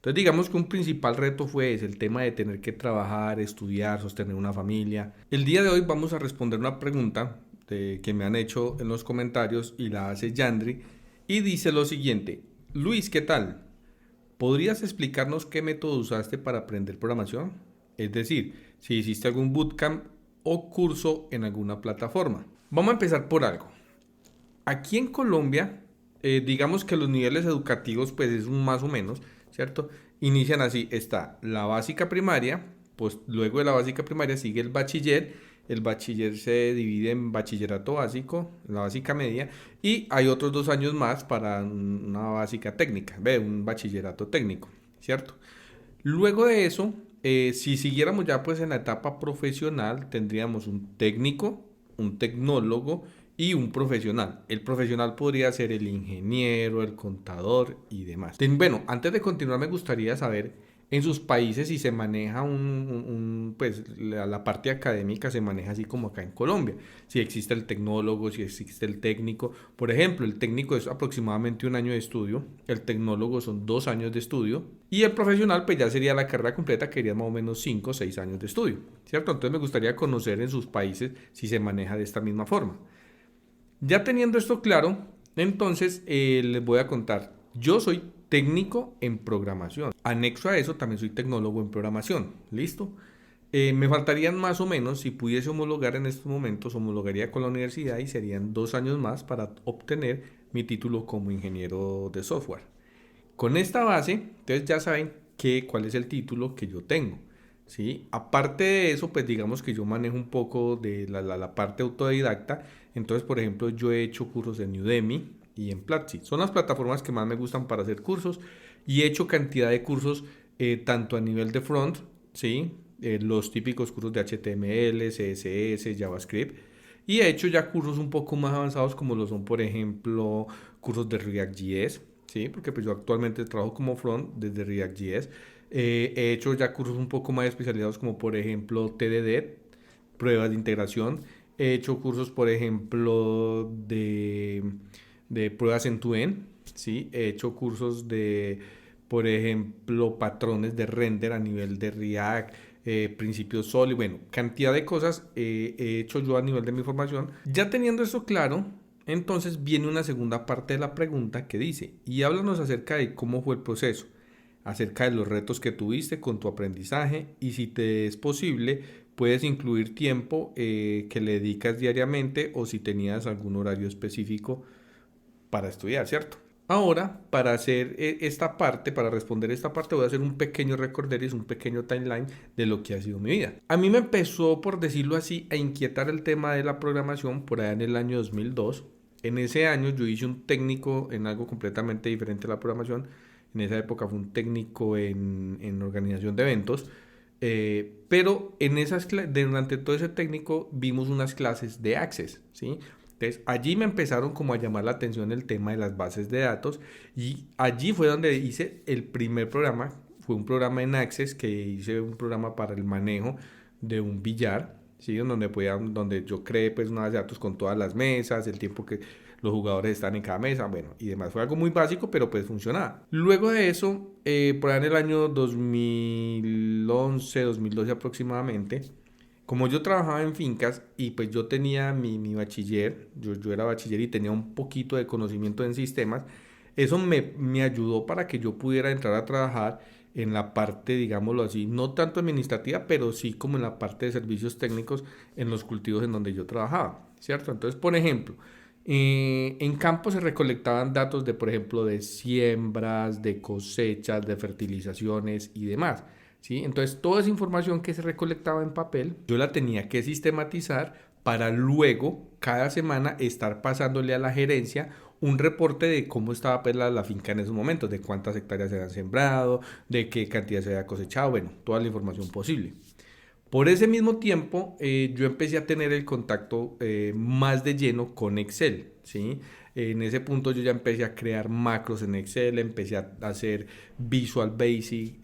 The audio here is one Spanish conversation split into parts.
Entonces digamos que un principal reto fue ese, el tema de tener que trabajar, estudiar, sostener una familia. El día de hoy vamos a responder una pregunta que me han hecho en los comentarios y la hace Yandri y dice lo siguiente: Luis, ¿qué tal? ¿Podrías explicarnos qué método usaste para aprender programación? Es decir, si hiciste algún bootcamp o curso en alguna plataforma. Vamos a empezar por algo. Aquí en Colombia, digamos que los niveles educativos, pues es un más o menos, ¿cierto? Inician así, está la básica primaria, pues luego de la básica primaria sigue el bachiller se divide en bachillerato básico, la básica media, y hay otros 2 años más para una básica técnica, ve, un bachillerato técnico, ¿cierto? Luego de eso, si siguiéramos ya pues en la etapa profesional, tendríamos un técnico, un tecnólogo y un profesional. El profesional podría ser el ingeniero, el contador y demás. Bueno, antes de continuar me gustaría saber en sus países si se maneja pues la parte académica se maneja así como acá en Colombia. Si existe el tecnólogo, si existe el técnico. Por ejemplo, el técnico es aproximadamente 1 año de estudio, el tecnólogo son 2 años de estudio y el profesional pues ya sería la carrera completa que sería más o menos 5 o 6 años de estudio, ¿cierto? Entonces me gustaría conocer en sus países si se maneja de esta misma forma. Ya teniendo esto claro, entonces les voy a contar. Yo soy técnico en programación. Anexo a eso, también soy tecnólogo en programación. ¿Listo? Me faltarían más o menos, si pudiese homologar en estos momentos, homologaría con la universidad y serían 2 años más para obtener mi título como ingeniero de software. Con esta base, entonces ya saben cuál es el título que yo tengo. ¿Sí? Aparte de eso, pues digamos que yo manejo un poco de la parte autodidacta. Entonces, por ejemplo, yo he hecho cursos en Udemy y en Platzi. Son las plataformas que más me gustan para hacer cursos y he hecho cantidad de cursos tanto a nivel de front, ¿sí? Los típicos cursos de HTML, CSS, JavaScript. Y he hecho ya cursos un poco más avanzados como lo son, por ejemplo, cursos de React.js, ¿sí? Porque pues yo actualmente trabajo como front desde React.js. He hecho ya cursos un poco más especializados como por ejemplo TDD, pruebas de integración. He hecho cursos por ejemplo de pruebas en tu end, ¿sí? He hecho cursos de por ejemplo patrones de render a nivel de React, principios Sol y bueno, cantidad de cosas he hecho yo a nivel de mi formación. Ya teniendo eso claro, entonces viene una segunda parte de la pregunta que dice, y háblanos acerca de cómo fue el proceso, acerca de los retos que tuviste con tu aprendizaje y si te es posible, puedes incluir tiempo que le dedicas diariamente o si tenías algún horario específico para estudiar, ¿cierto? Ahora, para hacer esta parte, para responder esta parte, voy a hacer un pequeño recorderis, un pequeño timeline de lo que ha sido mi vida. A mí me empezó, por decirlo así, a inquietar el tema de la programación por allá en el año 2002. En ese año yo hice un técnico en algo completamente diferente a la programación. En esa época fue un técnico en organización de eventos. Pero durante todo ese técnico vimos unas clases de Access, ¿sí? Entonces allí me empezaron como a llamar la atención el tema de las bases de datos y allí fue donde hice el primer programa, fue un programa en Access que hice un programa para el manejo de un billar, ¿sí? Donde yo creé pues una base de datos con todas las mesas, el tiempo que los jugadores están en cada mesa, bueno, y demás. Fue algo muy básico, pero pues funcionaba. Luego de eso, por ahí en el año 2011, 2012 aproximadamente, como yo trabajaba en fincas y pues yo tenía mi bachiller, yo era bachiller y tenía un poquito de conocimiento en sistemas, eso me ayudó para que yo pudiera entrar a trabajar en la parte, digámoslo así, no tanto administrativa, pero sí como en la parte de servicios técnicos en los cultivos en donde yo trabajaba, ¿cierto? Entonces, por ejemplo, en campo se recolectaban datos de, por ejemplo, de siembras, de cosechas, de fertilizaciones y demás. ¿Sí? Entonces, toda esa información que se recolectaba en papel, yo la tenía que sistematizar para luego, cada semana, estar pasándole a la gerencia un reporte de cómo estaba pues, la finca en esos momentos, de cuántas hectáreas se habían sembrado, de qué cantidad se había cosechado, bueno, toda la información posible. Por ese mismo tiempo, yo empecé a tener el contacto más de lleno con Excel, ¿sí? En ese punto yo ya empecé a crear macros en Excel, empecé a hacer Visual Basic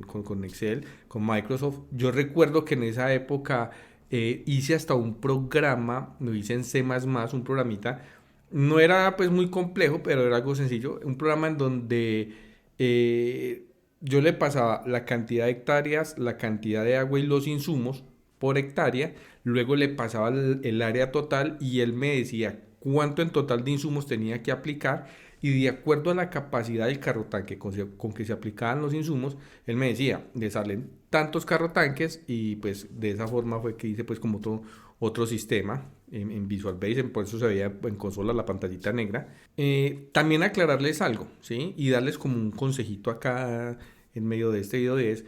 con Excel, con Microsoft. Yo recuerdo que en esa época hice hasta un programa, lo hice en C++, un programita. No era pues muy complejo, pero era algo sencillo. Un programa en donde yo le pasaba la cantidad de hectáreas, la cantidad de agua y los insumos por hectárea, luego le pasaba el área total y él me decía cuánto en total de insumos tenía que aplicar y de acuerdo a la capacidad del carro tanque con que se aplicaban los insumos, él me decía, le salen tantos carro tanques y pues de esa forma fue que hice pues como otro sistema en Visual Basic, por eso se veía en consola la pantallita negra. También aclararles algo, ¿sí? Y darles como un consejito acá en medio de este video es,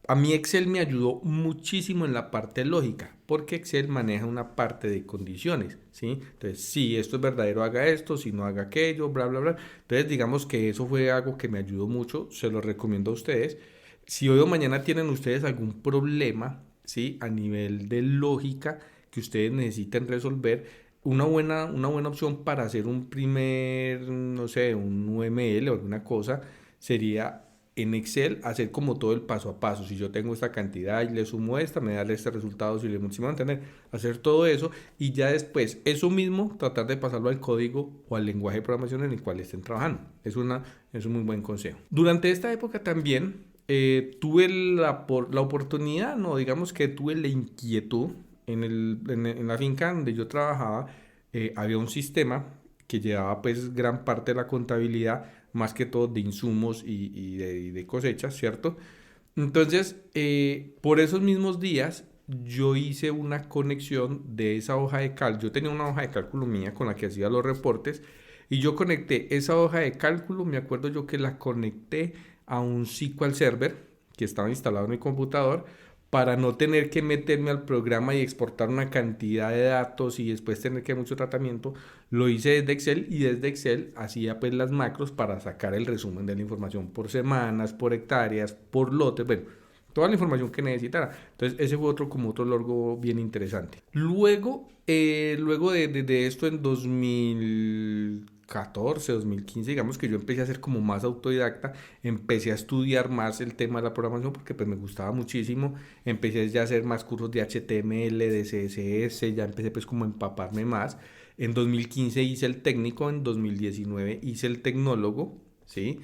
a mí Excel me ayudó muchísimo en la parte lógica, porque Excel maneja una parte de condiciones, ¿sí? Entonces, si esto es verdadero, haga esto, si no haga aquello, bla, bla, bla. Entonces, digamos que eso fue algo que me ayudó mucho, se lo recomiendo a ustedes. Si hoy o mañana tienen ustedes algún problema, ¿sí? A nivel de lógica que ustedes necesiten resolver, una buena opción para hacer un primer, no sé, un UML o alguna cosa, sería en Excel hacer como todo el paso a paso. Si yo tengo esta cantidad y le sumo esta, me da este resultado, si le multiplico, mantener, hacer todo eso y ya después eso mismo tratar de pasarlo al código o al lenguaje de programación en el cual estén trabajando. Es un muy buen consejo. Durante esta época también tuve la oportunidad, no, digamos que tuve la inquietud en la finca donde yo trabajaba, había un sistema que llevaba pues gran parte de la contabilidad, más que todo de insumos y de cosechas, ¿cierto? Entonces, por esos mismos días, yo hice una conexión de esa hoja de cálculo. Yo tenía una hoja de cálculo mía con la que hacía los reportes y yo conecté esa hoja de cálculo, me acuerdo yo que la conecté a un SQL Server que estaba instalado en mi computador para no tener que meterme al programa y exportar una cantidad de datos y después tener que hacer mucho tratamiento. Lo hice desde Excel y desde Excel hacía pues las macros para sacar el resumen de la información por semanas, por hectáreas, por lotes, bueno, toda la información que necesitara. Entonces ese fue como otro logro bien interesante. Luego de esto en 2014, 2015, digamos que yo empecé a ser como más autodidacta, empecé a estudiar más el tema de la programación porque pues me gustaba muchísimo, empecé ya a hacer más cursos de HTML, de CSS, ya empecé pues como a empaparme más. En 2015 hice el técnico, en 2019 hice el tecnólogo, ¿sí?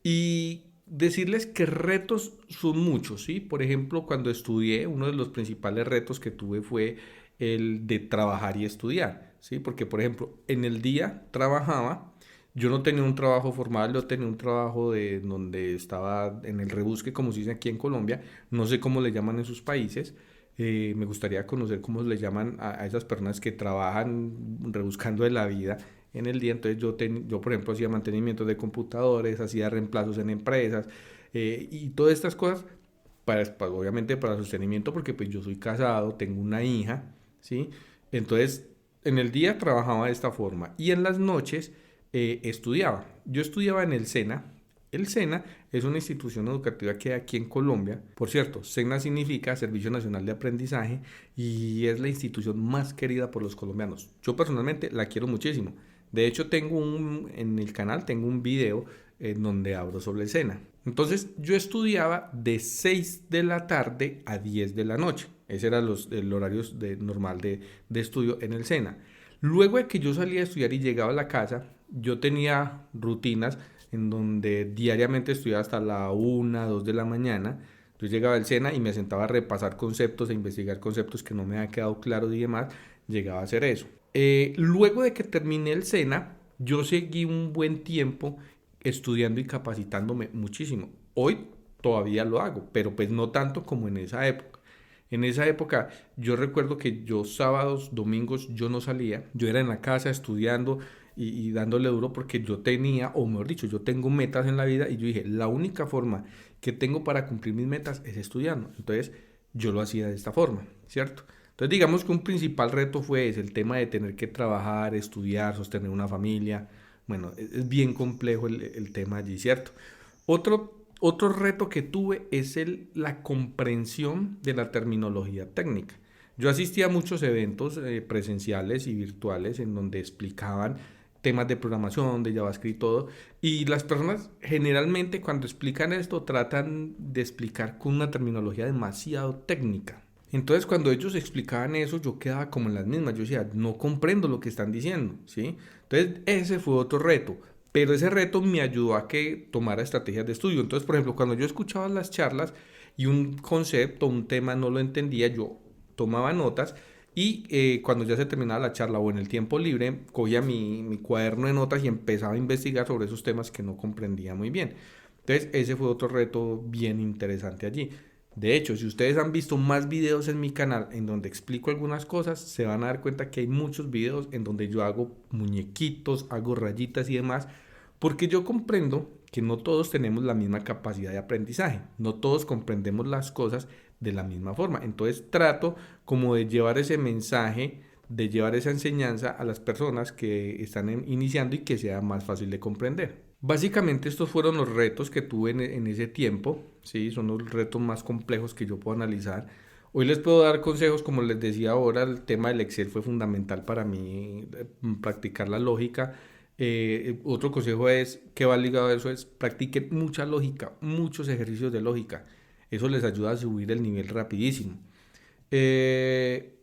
Y decirles que retos son muchos, ¿sí? Por ejemplo, cuando estudié, uno de los principales retos que tuve fue el de trabajar y estudiar, ¿sí? Porque, por ejemplo, en el día trabajaba, yo no tenía un trabajo formal, yo tenía un trabajo de donde estaba en el rebusque, como se dice aquí en Colombia, no sé cómo le llaman en sus países, me gustaría conocer cómo le llaman a esas personas que trabajan rebuscando de la vida en el día. Entonces yo por ejemplo, hacía mantenimiento de computadores, hacía reemplazos en empresas y todas estas cosas, obviamente para sostenimiento, porque pues yo soy casado, tengo una hija, ¿sí? Entonces, en el día trabajaba de esta forma y en las noches estudiaba. Yo estudiaba en el SENA. El SENA es una institución educativa que hay aquí en Colombia. Por cierto, SENA significa Servicio Nacional de Aprendizaje y es la institución más querida por los colombianos. Yo personalmente la quiero muchísimo. De hecho, en el canal tengo un video en donde hablo sobre el SENA. Entonces, yo estudiaba de 6 de la tarde a 10 de la noche. Ese era el horario normal de estudio en el SENA. Luego de que yo salía a estudiar y llegaba a la casa, yo tenía rutinas en donde diariamente estudiaba hasta la 1, 2 de la mañana. Entonces llegaba al SENA y me sentaba a repasar conceptos, a investigar conceptos que no me habían quedado claros y demás. Llegaba a hacer eso. Luego de que terminé el SENA, yo seguí un buen tiempo estudiando y capacitándome muchísimo. Hoy todavía lo hago, pero pues no tanto como en esa época. En esa época yo recuerdo que yo sábados, domingos, yo no salía, yo era en la casa estudiando y dándole duro porque yo tenía, o mejor dicho, yo tengo metas en la vida y yo dije, la única forma que tengo para cumplir mis metas es estudiando. Entonces yo lo hacía de esta forma, ¿cierto? Entonces digamos que un principal reto fue ese, el tema de tener que trabajar, estudiar, sostener una familia. Bueno, es bien complejo el tema allí, ¿cierto? Otro reto que tuve es la comprensión de la terminología técnica. Yo asistía a muchos eventos presenciales y virtuales en donde explicaban temas de programación, de JavaScript y todo, y las personas generalmente cuando explican esto tratan de explicar con una terminología demasiado técnica. Entonces cuando ellos explicaban eso yo quedaba como en las mismas, yo decía, no comprendo lo que están diciendo, ¿sí? Entonces ese fue otro reto, pero ese reto me ayudó a que tomara estrategias de estudio. Entonces, por ejemplo, cuando yo escuchaba las charlas y un concepto, un tema no lo entendía, yo tomaba notas y cuando ya se terminaba la charla o en el tiempo libre, cogía mi cuaderno de notas y empezaba a investigar sobre esos temas que no comprendía muy bien. Entonces, ese fue otro reto bien interesante allí. De hecho, si ustedes han visto más videos en mi canal en donde explico algunas cosas, se van a dar cuenta que hay muchos videos en donde yo hago muñequitos, hago rayitas y demás, porque yo comprendo que no todos tenemos la misma capacidad de aprendizaje, no todos comprendemos las cosas de la misma forma. Entonces trato como de llevar ese mensaje, de llevar esa enseñanza a las personas que están iniciando y que sea más fácil de comprender. Básicamente estos fueron los retos que tuve en ese tiempo, ¿sí? Son los retos más complejos que yo puedo analizar. Hoy les puedo dar consejos, como les decía ahora, el tema del Excel fue fundamental para mí, practicar la lógica. Otro consejo es, que va ligado a eso, es practiquen mucha lógica, muchos ejercicios de lógica. Eso les ayuda a subir el nivel rapidísimo. Eh,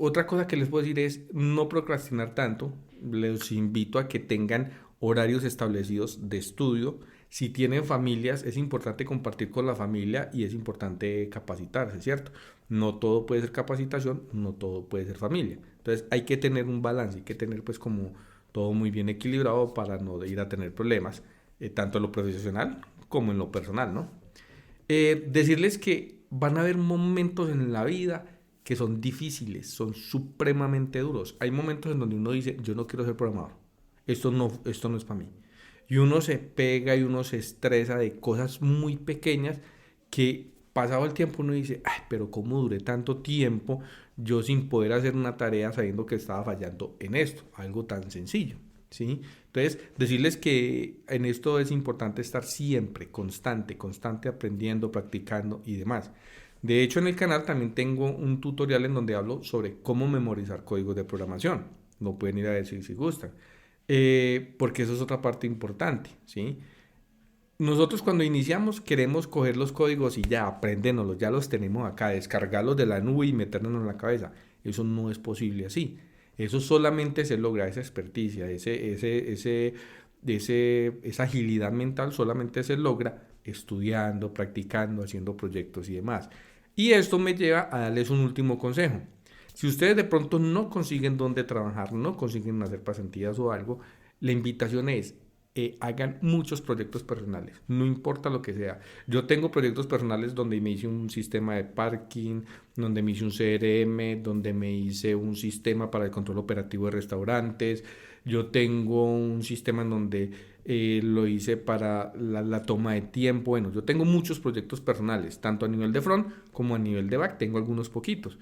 Otra cosa que les puedo decir es no procrastinar tanto. Les invito a que tengan horarios establecidos de estudio. Si tienen familias, es importante compartir con la familia y es importante capacitarse, ¿cierto? No todo puede ser capacitación, no todo puede ser familia. Entonces hay que tener un balance, hay que tener pues como todo muy bien equilibrado para no ir a tener problemas, tanto en lo profesional como en lo personal, ¿no? Decirles que van a haber momentos en la vida que son difíciles, son supremamente duros. Hay momentos en donde uno dice, yo no quiero ser programador, esto no es para mí. Y uno se pega y uno se estresa de cosas muy pequeñas que pasado el tiempo uno dice, ay, pero ¿cómo duré tanto tiempo yo sin poder hacer una tarea sabiendo que estaba fallando en esto? Algo tan sencillo, ¿sí? Entonces, decirles que en esto es importante estar siempre constante aprendiendo, practicando y demás. De hecho, en el canal también tengo un tutorial en donde hablo sobre cómo memorizar códigos de programación. Lo pueden ir a ver si gustan. Porque eso es otra parte importante, ¿sí? Nosotros cuando iniciamos queremos coger los códigos y ya, apréndenoslos, ya los tenemos acá, descargarlos de la nube y meternos en la cabeza. Eso no es posible así. Eso solamente se logra, esa experticia, esa agilidad mental solamente se logra estudiando, practicando, haciendo proyectos y demás. Y esto me lleva a darles un último consejo. Si ustedes de pronto no consiguen dónde trabajar, no consiguen hacer pasantías o algo, la invitación es hagan muchos proyectos personales, no importa lo que sea. Yo tengo proyectos personales donde me hice un sistema de parking, donde me hice un CRM, donde me hice un sistema para el control operativo de restaurantes. Yo tengo un sistema en donde lo hice para la toma de tiempo. Bueno, yo tengo muchos proyectos personales, tanto a nivel de front como a nivel de back. Tengo algunos poquitos.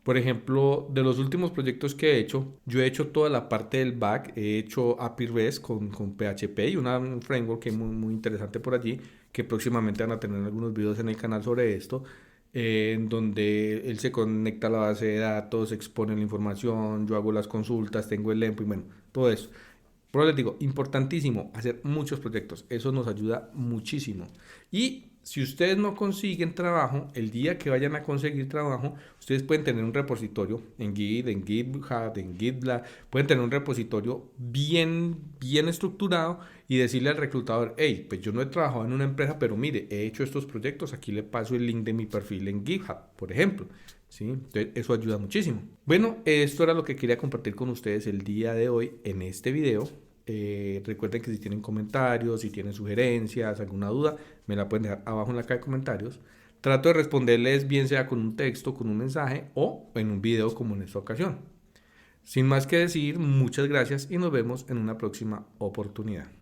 Por ejemplo, de los últimos proyectos que he hecho, yo he hecho toda la parte del back, he hecho API REST con PHP y un framework que es muy interesante por allí, que próximamente van a tener algunos videos en el canal sobre esto, en donde él se conecta a la base de datos, expone la información, yo hago las consultas, tengo el endpoint, bueno, todo eso. Pero les digo, importantísimo hacer muchos proyectos, eso nos ayuda muchísimo. Y si ustedes no consiguen trabajo, el día que vayan a conseguir trabajo, ustedes pueden tener un repositorio en Git, en GitHub, en GitLab, pueden tener un repositorio bien estructurado y decirle al reclutador, hey, pues yo no he trabajado en una empresa, pero mire, he hecho estos proyectos, aquí le paso el link de mi perfil en GitHub, por ejemplo. ¿Sí? Entonces, eso ayuda muchísimo. Bueno, esto era lo que quería compartir con ustedes el día de hoy en este video. Recuerden que si tienen comentarios, si tienen sugerencias, alguna duda, me la pueden dejar abajo en la caja de comentarios. Trato de responderles bien sea con un texto, con un mensaje o en un video como en esta ocasión. Sin más que decir, muchas gracias y nos vemos en una próxima oportunidad.